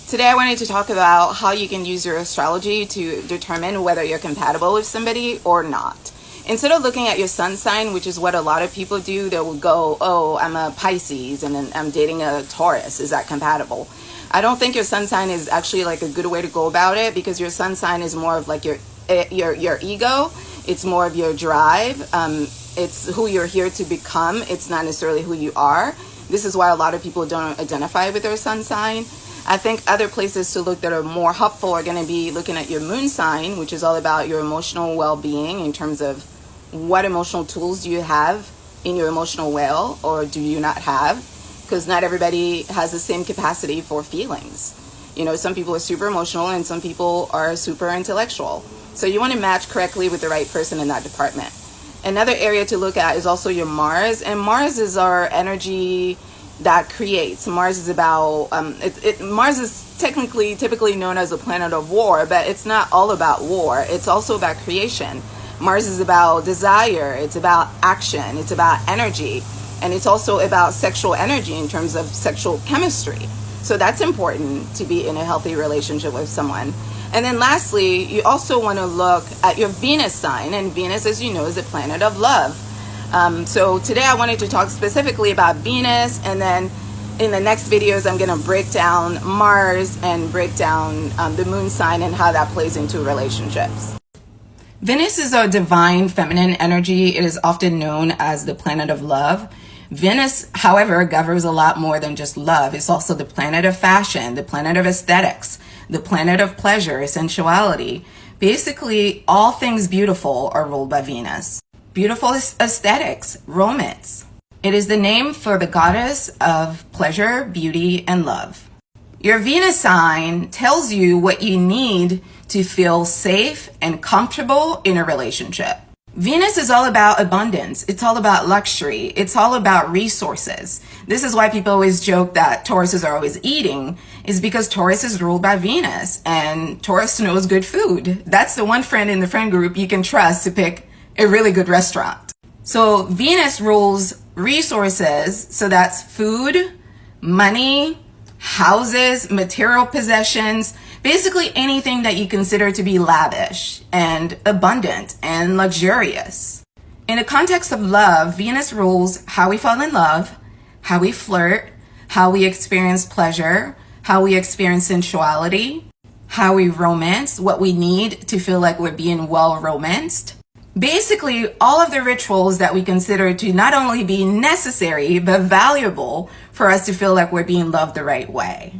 Today I wanted to talk about how you can use your astrology to determine whether you're compatible with somebody or not. Instead of looking at your sun sign, which is what a lot of people do, they will go, oh, I'm a Pisces and then I'm dating a Taurus. Is that compatible? I don't think your sun sign is actually like a good way to go about it, because your sun sign is more of like your ego. It's more of your drive. It's who you're here to become. It's not necessarily who you are. This is why a lot of people don't identify with their sun sign. I think other places to look that are more helpful are going to be looking at your moon sign, which is all about your emotional well-being in terms of what emotional tools do you have in your emotional well, or do you not have? Because not everybody has the same capacity for feelings. You know, some people are super emotional and some people are super intellectual. So you want to match correctly with the right person in that department. Another area to look at is also your Mars, and Mars is our energy that creates. Mars is about Mars is typically known as a planet of war, but it's not all about war. It's also about creation. Mars is about desire, it's about action, it's about energy, and it's also about sexual energy in terms of sexual chemistry. So that's important to be in a healthy relationship with someone. And then lastly, you also want to look at your Venus sign, and Venus, as you know, is a planet of love. So today I wanted to talk specifically about Venus, and then in the next videos I'm going to break down Mars and break down the moon sign and how that plays into relationships. Venus is a divine feminine energy. It is often known as the planet of love. Venus, however, governs a lot more than just love. It's also the planet of fashion, the planet of aesthetics, the planet of pleasure, sensuality. Basically, all things beautiful are ruled by Venus. Beautiful aesthetics, romance. It is the name for the goddess of pleasure, beauty, and love. Your Venus sign tells you what you need to feel safe and comfortable in a relationship. Venus is all about abundance. It's all about luxury. It's all about resources. This is why people always joke that Tauruses are always eating, is because Taurus is ruled by Venus, and Taurus knows good food. That's the one friend in the friend group you can trust to pick a really good restaurant. So Venus rules resources, so that's food, money, houses, material possessions, basically anything that you consider to be lavish and abundant and luxurious. In the context of love, Venus rules how we fall in love, how we flirt, how we experience pleasure, how we experience sensuality, how we romance, what we need to feel like we're being well romanced. Basically, all of the rituals that we consider to not only be necessary, but valuable for us to feel like we're being loved the right way.